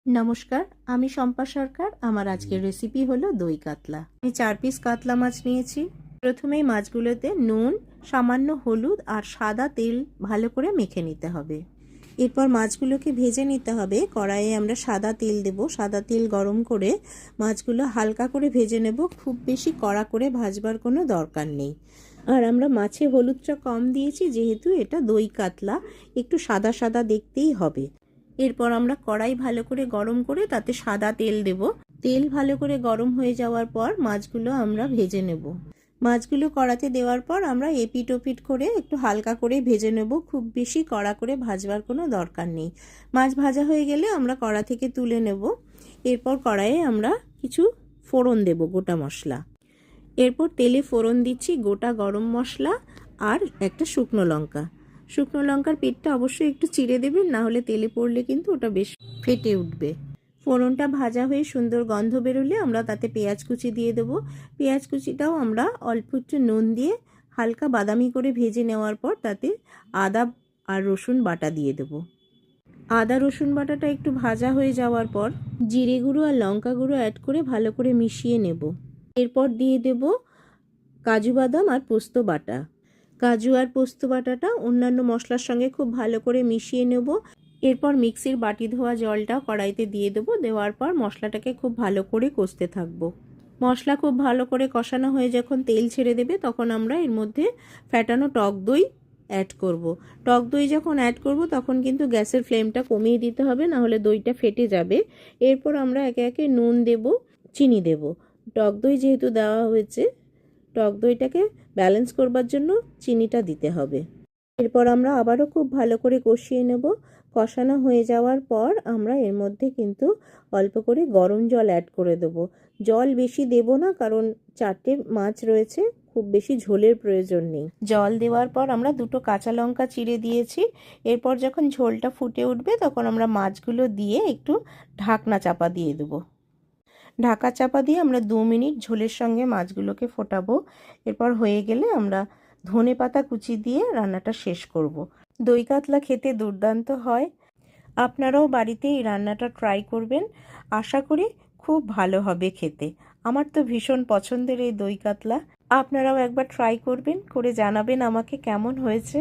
নমস্কার, আমি শম্পা সরকার। আমার আজকের রেসিপি হলো দই কাতলা। আমি 4 পিস কাতলা মাছ নিয়েছি। প্রথমেই মাছগুলোতে নুন, সামান্য হলুদ আর সাদা তেল ভালো করে মেখে নিতে হবে। এরপর মাছগুলোকে ভেজে নিতে হবে। কড়াইয়ে আমরা সাদা তেল দেব। সাদা তেল গরম করে মাছগুলো হালকা করে ভেজে নেব। খুব বেশি কড়া করে ভাজবার কোনো দরকার নেই। আর আমরা মাছে হলুদটা কম দিয়েছি, যেহেতু এটা দই কাতলা, একটু সাদা সাদা দেখতেই হবে। এরপর আমরা কড়াই ভালো করে গরম করে তাতে সাদা তেল দেব। তেল ভালো করে গরম হয়ে যাওয়ার পর মাছগুলো আমরা ভেজে নেব। মাছগুলো কড়াতে দেওয়ার পর আমরা এপিট ওপিট করে একটু হালকা করে ভেজে নেব। খুব বেশি কড়া করে ভাজবার কোনো দরকার নেই। মাছ ভাজা হয়ে গেলে আমরা কড়া থেকে তুলে নেব। এরপর কড়াইয়ে আমরা কিছু ফোড়ন দেব, গোটা মশলা। এরপর তেলে ফোড়ন দিচ্ছি গোটা গরম মশলা আর একটা শুকনো লঙ্কা। শুকনো লঙ্কার পেটটা অবশ্যই একটু চিড়ে দেবেন, না হলে তেলে পড়লে কিন্তু ওটা বেশ ফেটে উঠবে। ফোড়নটা ভাজা হয়ে সুন্দর গন্ধ বেরোলে আমরা তাতে পেঁয়াজ কুচি দিয়ে দেবো। পেঁয়াজ কুচিটাও আমরা অল্প একটু নুন দিয়ে হালকা বাদামি করে ভেজে নেওয়ার পর তাতে আদা আর রসুন বাটা দিয়ে দেবো। আদা রসুন বাটাটা একটু ভাজা হয়ে যাওয়ার পর জিরে গুঁড়ো আর লঙ্কা গুঁড়ো অ্যাড করে ভালো করে মিশিয়ে নেব। এরপর দিয়ে দেব কাজু বাদাম আর পোস্ত বাটা। কাজু আর পোস্ত বাটাটা অন্যান্য মশলার সঙ্গে খুব ভালো করে মিশিয়ে নেব। এরপর মিক্সির বাটি ধোয়া জলটা কড়াইতে দিয়ে দেবো। দেওয়ার পর মশলাটাকে খুব ভালো করে কষতে থাকবো। মশলা খুব ভালো করে কষানো হয়ে যখন তেল ছেড়ে দেবে, তখন আমরা এর মধ্যে ফ্যাটানো টক দই অ্যাড করব। টক দই যখন অ্যাড করব তখন কিন্তু গ্যাসের ফ্লেমটা কমিয়ে দিতে হবে, না হলে দইটা ফেটে যাবে। এরপর আমরা একে একে নুন দেব, চিনি দেব। টক দই যেহেতু দেওয়া হয়েছে, টক দইটাকে ব্যালেন্স করবার জন্য চিনিটা দিতে হবে। এরপর আমরা আবারও খুব ভালো করে কষিয়ে নেব। কষানো হয়ে যাওয়ার পর আমরা এর মধ্যে কিন্তু অল্প করে গরম জল অ্যাড করে দেব। জল বেশি দেব না, কারণ 4টে মাছ রয়েছে, খুব বেশি ঝোলের প্রয়োজন নেই। জল দেওয়ার পর আমরা 2টো কাঁচা লঙ্কা চিড়ে দিয়েছি। এরপর যখন ঝোলটা ফুটে উঠবে তখন আমরা মাছগুলো দিয়ে একটু ঢাকনা চাপা দিয়ে দেবো। ঢাকা চাপা দিয়ে আমরা 2 মিনিট ঝোলের সঙ্গে মাছগুলোকে ফোটাবো। এরপর হয়ে গেলে আমরা ধনেপাতা কুচি দিয়ে রান্নাটা শেষ করব। দই কাতলা খেতে দুর্দান্ত হয়। আপনারাও বাড়িতে এই রান্নাটা ট্রাই করবেন। আশা করি খুব ভালো হবে খেতে। আমার তো ভীষণ পছন্দের এই দই কাতলা। আপনারাও একবার ট্রাই করবেন, করে জানাবেন আমাকে কেমন হয়েছে।